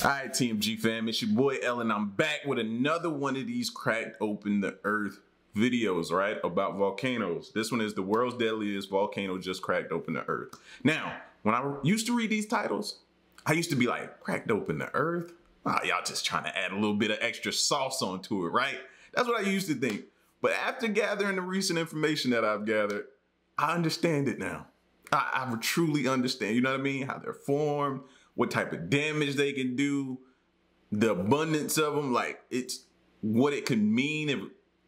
Alright, TMG fam, it's your boy L, and I'm back with another one of these cracked open the earth videos, right? About volcanoes. This one is the world's deadliest volcano just cracked open the earth. Now, when I used to read these titles, I used to be like, cracked open the earth? Oh, y'all just trying to add a little bit of extra sauce onto it, right? That's what I used to think. But after gathering the recent information that I've gathered, I understand it now. I truly understand, you know what I mean? How they're formed, what type of damage they can do, the abundance of them, like it's what it could mean if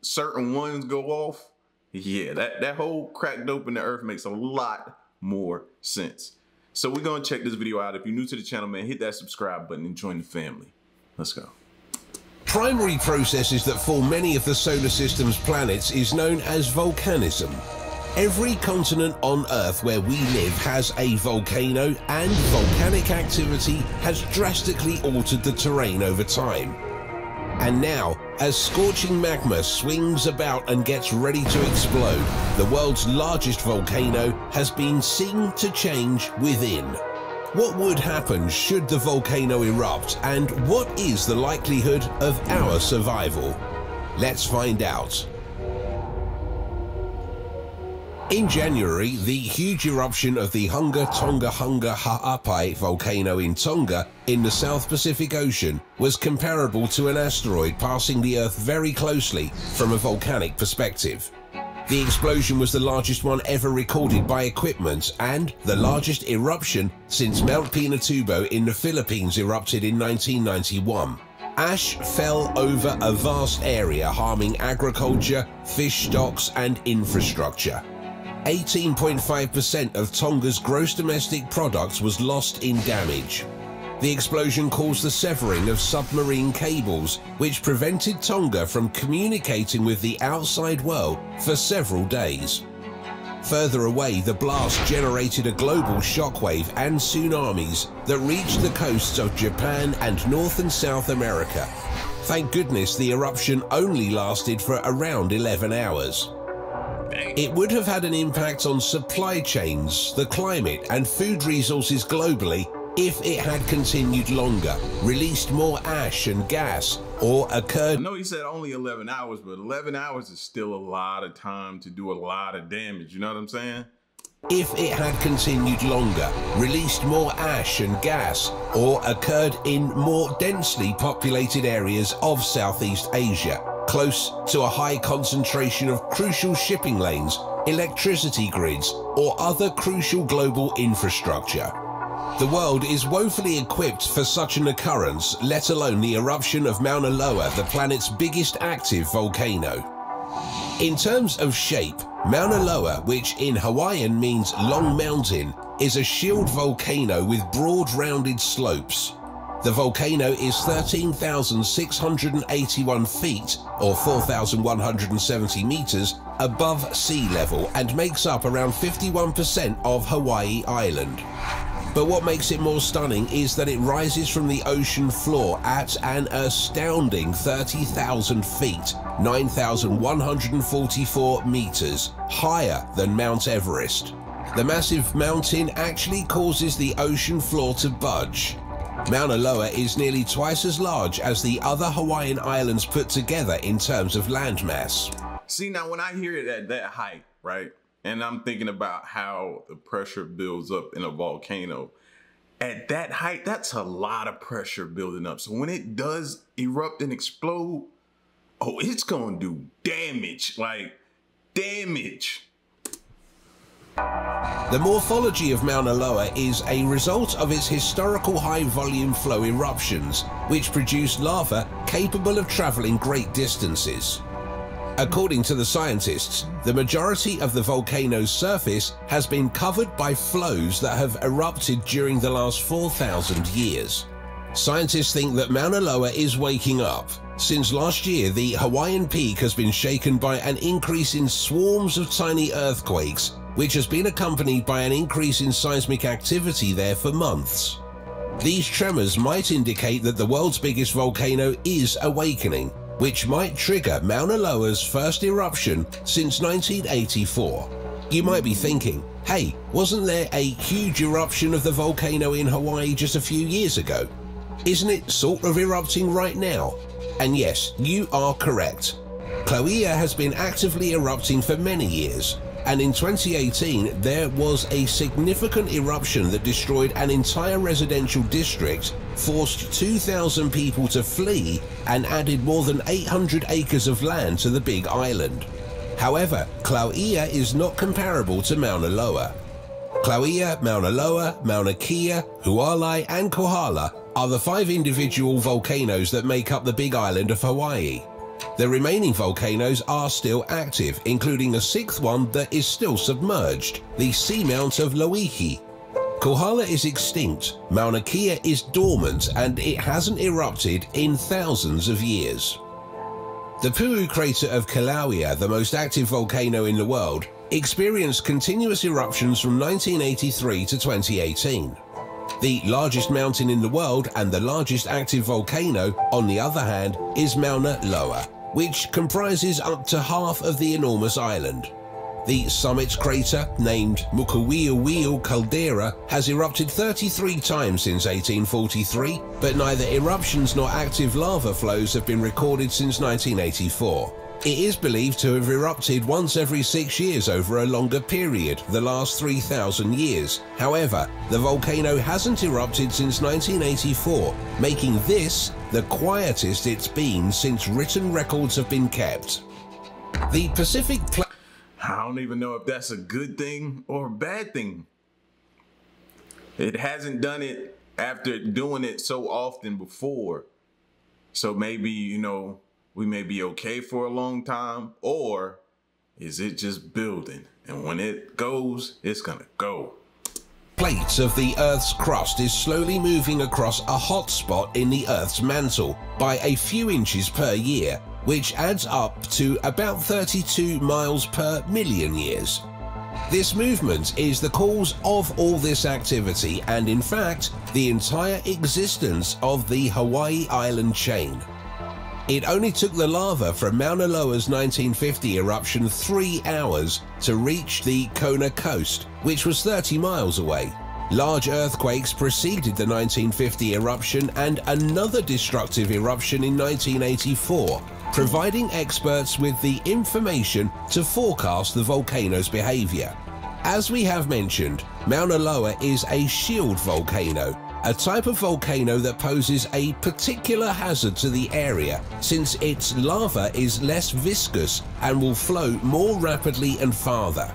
certain ones go off. Yeah, that whole cracked open the earth makes a lot more sense. So we're gonna check this video out. If you're new to the channel, man, hit that subscribe button and join the family. Let's go. Primary processes that form many of the solar system's planets is known as volcanism. Every continent on Earth where we live has a volcano, and volcanic activity has drastically altered the terrain over time. And now, as scorching magma swings about and gets ready to explode, the world's largest volcano has been seen to change within. What would happen should the volcano erupt, and what is the likelihood of our survival? Let's find out. In January, the huge eruption of the Hunga Tonga Hunga Ha'apai volcano in Tonga in the South Pacific Ocean was comparable to an asteroid passing the Earth very closely from a volcanic perspective. The explosion was the largest one ever recorded by equipment and the largest eruption since Mount Pinatubo in the Philippines erupted in 1991. Ash fell over a vast area, harming agriculture, fish stocks and infrastructure. 18.5% of Tonga's gross domestic product was lost in damage. The explosion caused the severing of submarine cables, which prevented Tonga from communicating with the outside world for several days. Further away, the blast generated a global shockwave and tsunamis that reached the coasts of Japan and North and South America. Thank goodness the eruption only lasted for around 11 hours. It would have had an impact on supply chains, the climate and food resources globally if it had continued longer, released more ash and gas, or occurred— I know he said only 11 hours, but 11 hours is still a lot of time to do a lot of damage, you know what I'm saying? If it had continued longer, released more ash and gas, or occurred in more densely populated areas of Southeast Asia, close to a high concentration of crucial shipping lanes, electricity grids, or other crucial global infrastructure. The world is woefully equipped for such an occurrence, let alone the eruption of Mauna Loa, the planet's biggest active volcano. In terms of shape, Mauna Loa, which in Hawaiian means long mountain, is a shield volcano with broad rounded slopes. The volcano is 13,681 feet, or 4,170 meters, above sea level and makes up around 51% of Hawaii Island. But what makes it more stunning is that it rises from the ocean floor at an astounding 30,000 feet, 9,144 meters, higher than Mount Everest. The massive mountain actually causes the ocean floor to budge. Mauna Loa is nearly twice as large as the other Hawaiian islands put together in terms of landmass. See, now when I hear it at that height, right, and I'm thinking about how the pressure builds up in a volcano, at that height, that's a lot of pressure building up. So when it does erupt and explode, oh, it's gonna do damage, like damage. The morphology of Mauna Loa is a result of its historical high-volume flow eruptions, which produce lava capable of traveling great distances. According to the scientists, the majority of the volcano's surface has been covered by flows that have erupted during the last 4,000 years. Scientists think that Mauna Loa is waking up. Since last year, the Hawaiian peak has been shaken by an increase in swarms of tiny earthquakes, which has been accompanied by an increase in seismic activity there for months. These tremors might indicate that the world's biggest volcano is awakening, which might trigger Mauna Loa's first eruption since 1984. You might be thinking, hey, wasn't there a huge eruption of the volcano in Hawaii just a few years ago? Isn't it sort of erupting right now? And yes, you are correct. Cloea has been actively erupting for many years, and in 2018 there was a significant eruption that destroyed an entire residential district, forced 2,000 people to flee, and added more than 800 acres of land to the Big Island. However, Cloea is not comparable to Mauna Loa. Cloea, Mauna Loa, Mauna Kea, Hualai and Kohala are the 5 individual volcanoes that make up the Big Island of Hawaii. The remaining volcanoes are still active, including a 6th one that is still submerged, the Seamount of Loihi. Kohala is extinct, Mauna Kea is dormant, and it hasn't erupted in thousands of years. The Pu'u crater of Kilauea, the most active volcano in the world, experienced continuous eruptions from 1983 to 2018. The largest mountain in the world and the largest active volcano, on the other hand, is Mauna Loa, which comprises up to half of the enormous island. The summit crater, named Mukuwiuwiu Caldera, has erupted 33 times since 1843, but neither eruptions nor active lava flows have been recorded since 1984. It is believed to have erupted once every 6 years over a longer period, the last 3,000 years. However, the volcano hasn't erupted since 1984, making this the quietest it's been since written records have been kept. The Pacific I don't even know if that's a good thing or a bad thing. It hasn't done it after doing it so often before. So maybe, you know, we may be okay for a long time, or is it just building? And when it goes, it's gonna go. Plates of the Earth's crust is slowly moving across a hot spot in the Earth's mantle by a few inches per year, which adds up to about 32 miles per million years. This movement is the cause of all this activity and, in fact, the entire existence of the Hawaii island chain. It only took the lava from Mauna Loa's 1950 eruption 3 hours to reach the Kona coast, which was 30 miles away. Large earthquakes preceded the 1950 eruption and another destructive eruption in 1984, providing experts with the information to forecast the volcano's behavior. As we have mentioned, Mauna Loa is a shield volcano, a type of volcano that poses a particular hazard to the area since its lava is less viscous and will flow more rapidly and farther.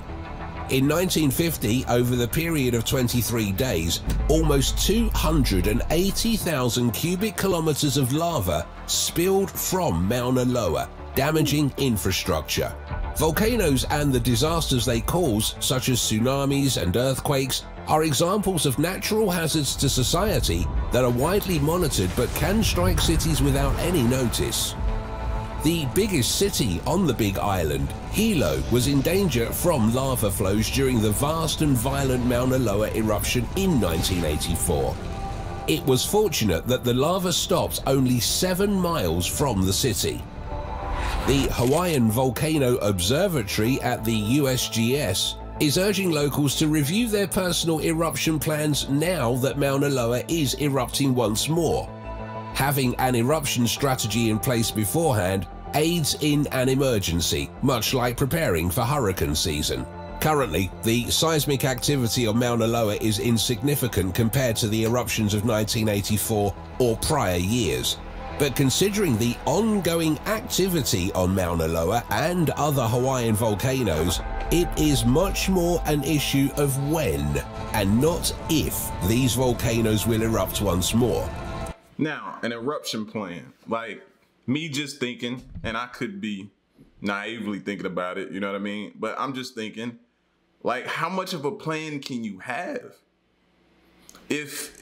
In 1950, over the period of 23 days, almost 280,000 cubic kilometers of lava spilled from Mauna Loa, damaging infrastructure. Volcanoes and the disasters they cause, such as tsunamis and earthquakes, are examples of natural hazards to society that are widely monitored but can strike cities without any notice. The biggest city on the Big Island, Hilo, was in danger from lava flows during the vast and violent Mauna Loa eruption in 1984. It was fortunate that the lava stopped only 7 miles from the city. The Hawaiian Volcano Observatory at the USGS is urging locals to review their personal eruption plans now that Mauna Loa is erupting once more. Having an eruption strategy in place beforehand aids in an emergency, much like preparing for hurricane season. Currently, the seismic activity on Mauna Loa is insignificant compared to the eruptions of 1984 or prior years. But considering the ongoing activity on Mauna Loa and other Hawaiian volcanoes, it is much more an issue of when and not if these volcanoes will erupt once more. Now, an eruption plan, like me just thinking, and I could be naively thinking about it, you know what I mean? But I'm just thinking, like, how much of a plan can you have? If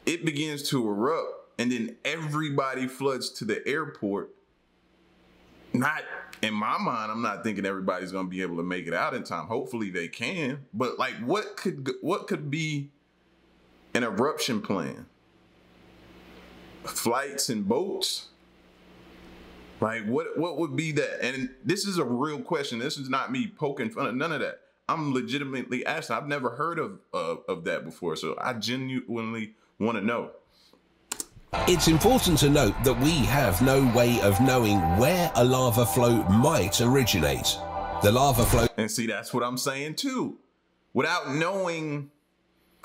it begins to erupt and then everybody floods to the airport, not in my mind, I'm not thinking everybody's gonna be able to make it out in time. Hopefully they can, but like, what could be an eruption plan? Flights and boats? Like, what would be that? And this is a real question. This is not me poking fun of none of that. I'm legitimately asking. I've never heard of that before, so I genuinely want to know. It's important to note that we have no way of knowing where a lava flow might originate. The lava flow... And see, that's what I'm saying too. Without knowing,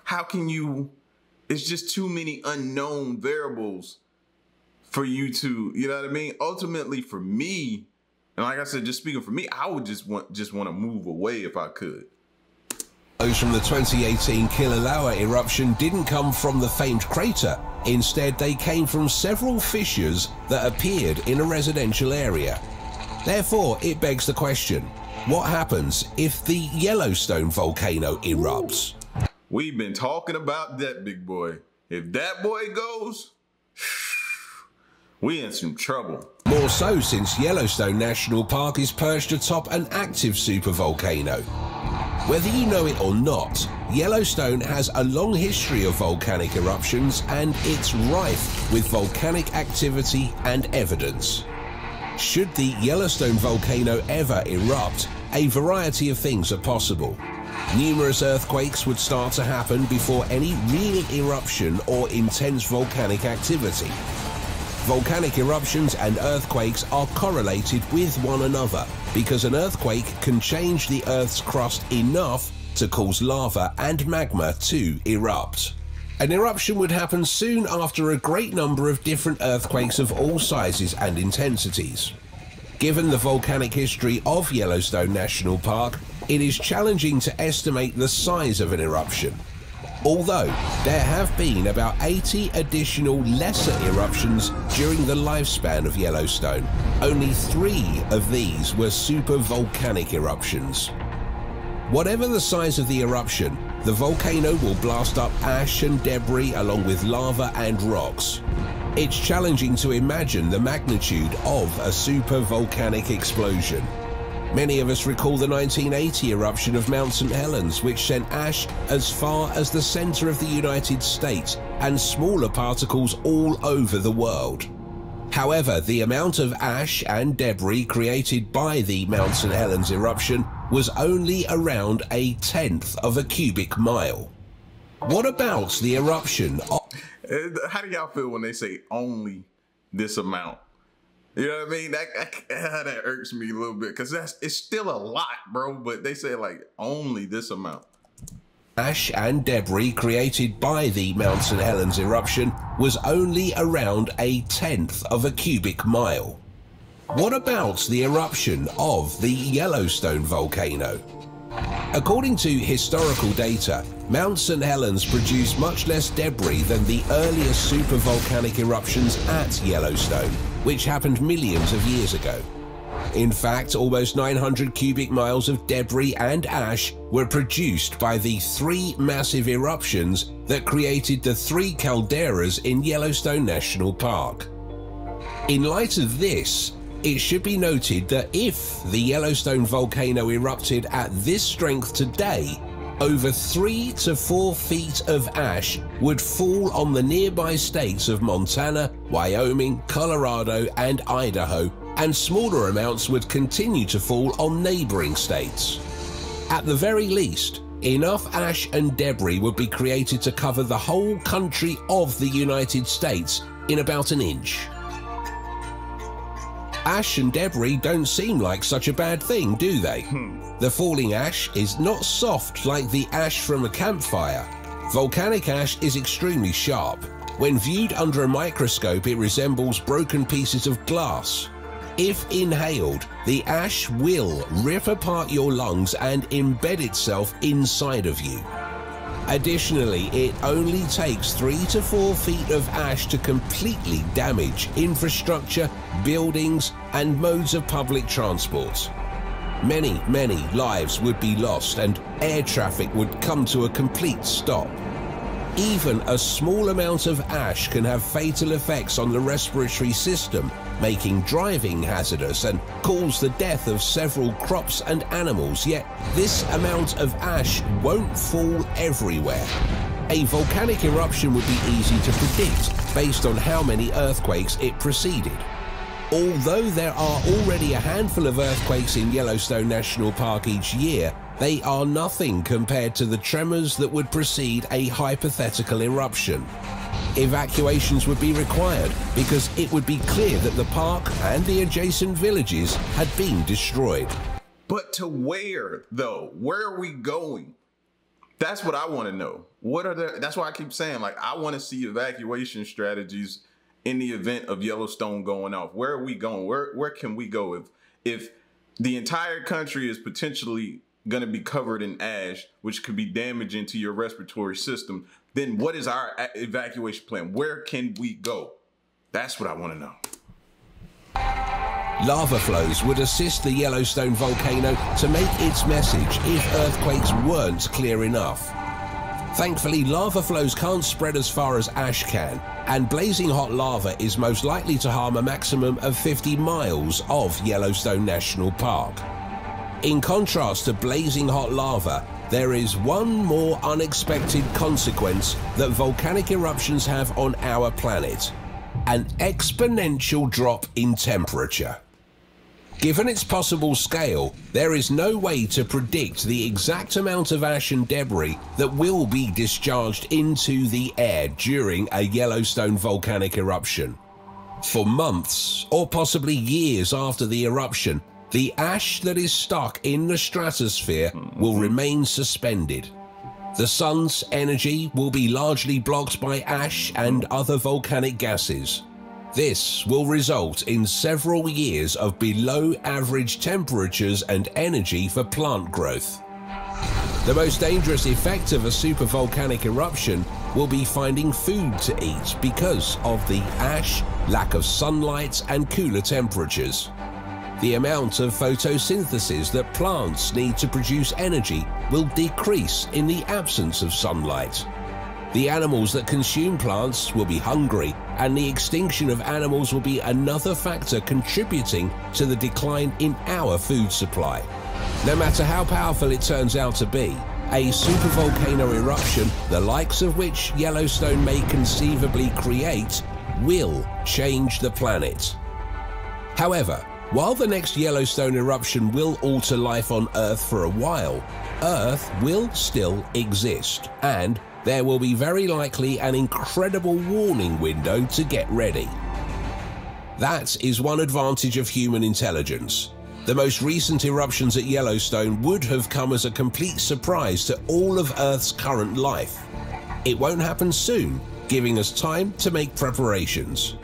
how can you... It's just too many unknown variables for you to, you know what I mean? Ultimately for me, and like I said, just speaking for me, I would just want to move away if I could. Those from the 2018 Kilauea eruption didn't come from the famed crater. Instead, they came from several fissures that appeared in a residential area. Therefore, it begs the question, what happens if the Yellowstone volcano erupts? We've been talking about that, big boy. If that boy goes, we in some trouble. More so since Yellowstone National Park is perched atop an active supervolcano. Whether you know it or not, Yellowstone has a long history of volcanic eruptions and it's rife with volcanic activity and evidence. Should the Yellowstone volcano ever erupt, a variety of things are possible. Numerous earthquakes would start to happen before any real eruption or intense volcanic activity. Volcanic eruptions and earthquakes are correlated with one another because an earthquake can change the Earth's crust enough to cause lava and magma to erupt. An eruption would happen soon after a great number of different earthquakes of all sizes and intensities. Given the volcanic history of Yellowstone National Park, it is challenging to estimate the size of an eruption. Although there have been about 80 additional lesser eruptions during the lifespan of Yellowstone, only 3 of these were supervolcanic eruptions. Whatever the size of the eruption, the volcano will blast up ash and debris along with lava and rocks. It's challenging to imagine the magnitude of a supervolcanic explosion. Many of us recall the 1980 eruption of Mount St. Helens, which sent ash as far as the center of the United States and smaller particles all over the world. However, the amount of ash and debris created by the Mount St. Helens eruption was only around 1/10 of a cubic mile. What about the eruption of... How do y'all feel when they say only this amount? You know what I mean? That irks me a little bit because it's still a lot, bro. But they say like only this amount. Ash and debris created by the Mount St. Helens eruption was only around 1/10 of a cubic mile. What about the eruption of the Yellowstone volcano? According to historical data, Mount St. Helens produced much less debris than the earliest supervolcanic eruptions at Yellowstone, which happened millions of years ago. In fact, almost 900 cubic miles of debris and ash were produced by the 3 massive eruptions that created the 3 calderas in Yellowstone National Park. In light of this, it should be noted that if the Yellowstone volcano erupted at this strength today, over 3 to 4 feet of ash would fall on the nearby states of Montana, Wyoming, Colorado, and Idaho, and smaller amounts would continue to fall on neighboring states. At the very least, enough ash and debris would be created to cover the whole country of the United States in about an inch. Ash and debris don't seem like such a bad thing, do they? The falling ash is not soft like the ash from a campfire. Volcanic ash is extremely sharp. When viewed under a microscope, it resembles broken pieces of glass. If inhaled, the ash will rip apart your lungs and embed itself inside of you. Additionally, it only takes 3 to 4 feet of ash to completely damage infrastructure, buildings, and modes of public transport. Many, many lives would be lost and air traffic would come to a complete stop. Even a small amount of ash can have fatal effects on the respiratory system, making driving hazardous and cause the death of several crops and animals, yet this amount of ash won't fall everywhere. A volcanic eruption would be easy to predict based on how many earthquakes it preceded. Although there are already a handful of earthquakes in Yellowstone National Park each year, they are nothing compared to the tremors that would precede a hypothetical eruption. Evacuations would be required because it would be clear that the park and the adjacent villages had been destroyed. But to where, though? Where are we going? That's what I want to know. That's why I keep saying, like, I want to see evacuation strategies in the event of Yellowstone going off. Where are we going? Where can we go? If the entire country is potentially going to be covered in ash, which could be damaging to your respiratory system, then what is our evacuation plan? Where can we go? That's what I want to know. Lava flows would assist the Yellowstone volcano to make its message if earthquakes weren't clear enough. Thankfully, lava flows can't spread as far as ash can, and blazing hot lava is most likely to harm a maximum of 50 miles of Yellowstone National Park. In contrast to blazing hot lava, there is one more unexpected consequence that volcanic eruptions have on our planet: an exponential drop in temperature. Given its possible scale, there is no way to predict the exact amount of ash and debris that will be discharged into the air during a Yellowstone volcanic eruption. For months, or possibly years after the eruption, the ash that is stuck in the stratosphere will remain suspended. The sun's energy will be largely blocked by ash and other volcanic gases. This will result in several years of below average temperatures and energy for plant growth. The most dangerous effect of a supervolcanic eruption will be finding food to eat because of the ash, lack of sunlight, and cooler temperatures. The amount of photosynthesis that plants need to produce energy will decrease in the absence of sunlight. The animals that consume plants will be hungry, and the extinction of animals will be another factor contributing to the decline in our food supply. No matter how powerful it turns out to be, a supervolcano eruption, the likes of which Yellowstone may conceivably create, will change the planet. However, while the next Yellowstone eruption will alter life on Earth for a while, Earth will still exist, and there will be very likely an incredible warning window to get ready. That is one advantage of human intelligence. The most recent eruptions at Yellowstone would have come as a complete surprise to all of Earth's current life. It won't happen soon, giving us time to make preparations.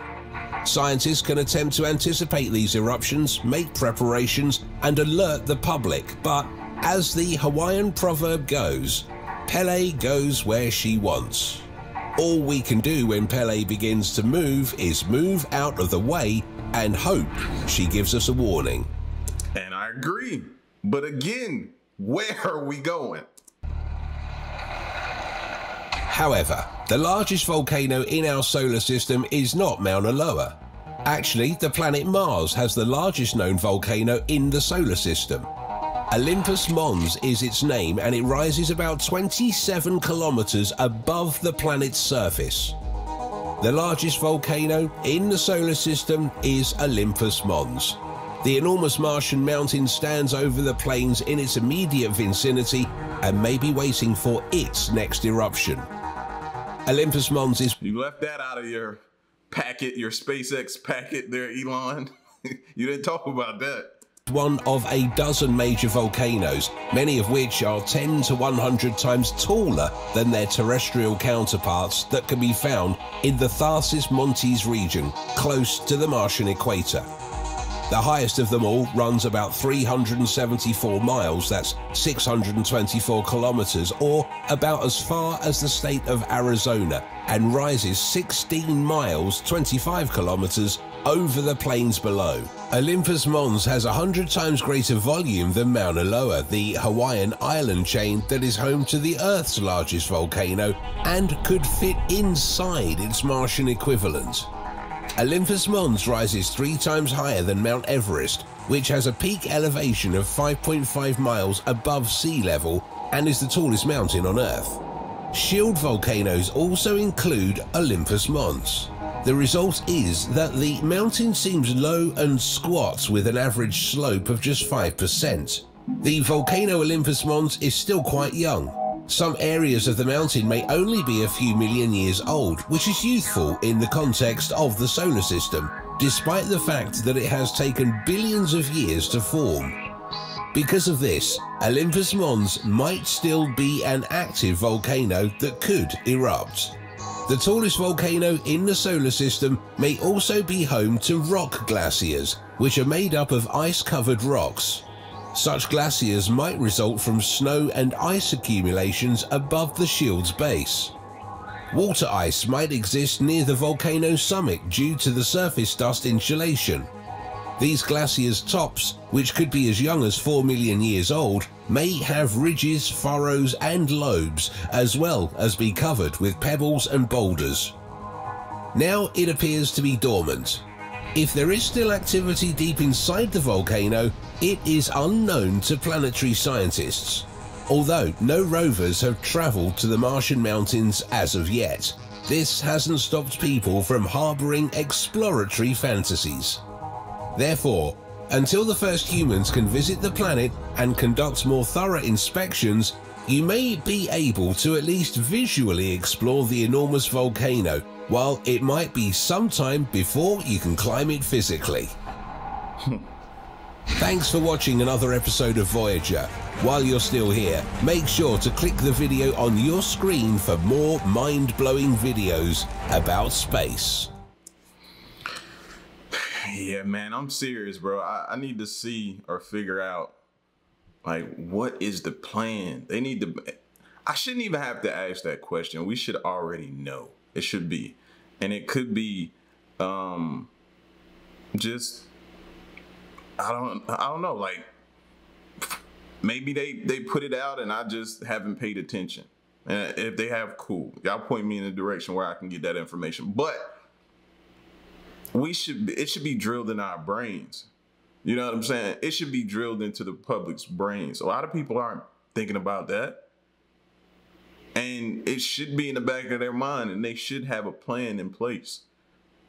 Scientists can attempt to anticipate these eruptions, make preparations, and alert the public, but as the Hawaiian proverb goes, Pele goes where she wants. All we can do when Pele begins to move is move out of the way and hope she gives us a warning. And I agree. But again, where are we going? However, the largest volcano in our solar system is not Mauna Loa. Actually, the planet Mars has the largest known volcano in the solar system. Olympus Mons is its name, and it rises about 27 kilometers above the planet's surface. The largest volcano in the solar system is Olympus Mons. The enormous Martian mountain stands over the plains in its immediate vicinity and may be waiting for its next eruption. Olympus Mons is... You left that out of your packet, your SpaceX packet there, Elon. You didn't talk about that. One of a dozen major volcanoes, many of which are 10 to 100 times taller than their terrestrial counterparts that can be found in the Tharsis Montes region, close to the Martian equator. The highest of them all runs about 374 miles, that's 624 kilometers, or about as far as the state of Arizona, and rises 16 miles, 25 kilometers, over the plains below. Olympus Mons has 100 times greater volume than Mauna Loa, the Hawaiian island chain that is home to the Earth's largest volcano and could fit inside its Martian equivalent. Olympus Mons rises 3 times higher than Mount Everest, which has a peak elevation of 5.5 miles above sea level and is the tallest mountain on Earth. Shield volcanoes also include Olympus Mons. The result is that the mountain seems low and squat with an average slope of just 5%. The volcano Olympus Mons is still quite young. Some areas of the mountain may only be a few million years old, which is youthful in the context of the solar system, despite the fact that it has taken billions of years to form. Because of this, Olympus Mons might still be an active volcano that could erupt. The tallest volcano in the solar system may also be home to rock glaciers, which are made up of ice-covered rocks. Such glaciers might result from snow and ice accumulations above the shield's base. Water ice might exist near the volcano's summit due to the surface dust insulation. These glaciers' tops, which could be as young as 4 million years old, may have ridges, furrows and lobes, as well as be covered with pebbles and boulders. Now it appears to be dormant. If there is still activity deep inside the volcano, it is unknown to planetary scientists. Although no rovers have travelled to the Martian mountains as of yet, this hasn't stopped people from harbouring exploratory fantasies. Therefore, until the first humans can visit the planet and conduct more thorough inspections, you may be able to at least visually explore the enormous volcano, while it might be some time before you can climb it physically. Thanks for watching another episode of Voyager. While you're still here, make sure to click the video on your screen for more mind-blowing videos about space. Yeah, man, I'm serious, bro. I need to see or figure out, like, what is the plan? They need to... I shouldn't even have to ask that question. We should already know. It should be. And it could be just... I don't know, like, maybe they put it out and I just haven't paid attention. And if they have, cool. Y'all point me in a direction where I can get that information. But it should be drilled in our brains. You know what I'm saying? It should be drilled into the public's brains. A lot of people aren't thinking about that. And it should be in the back of their mind, and they should have a plan in place.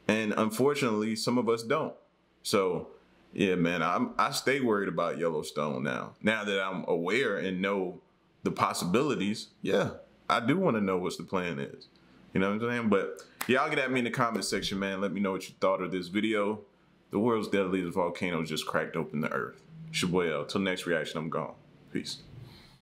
And unfortunately, some of us don't. So yeah, man, I stay worried about Yellowstone now. Now that I'm aware and know the possibilities, yeah, I do want to know what the plan is. You know what I'm saying? But y'all get at me in the comment section, man. Let me know what you thought of this video. The world's deadliest volcano just cracked open the earth. It's your boy L. Till next reaction, I'm gone. Peace.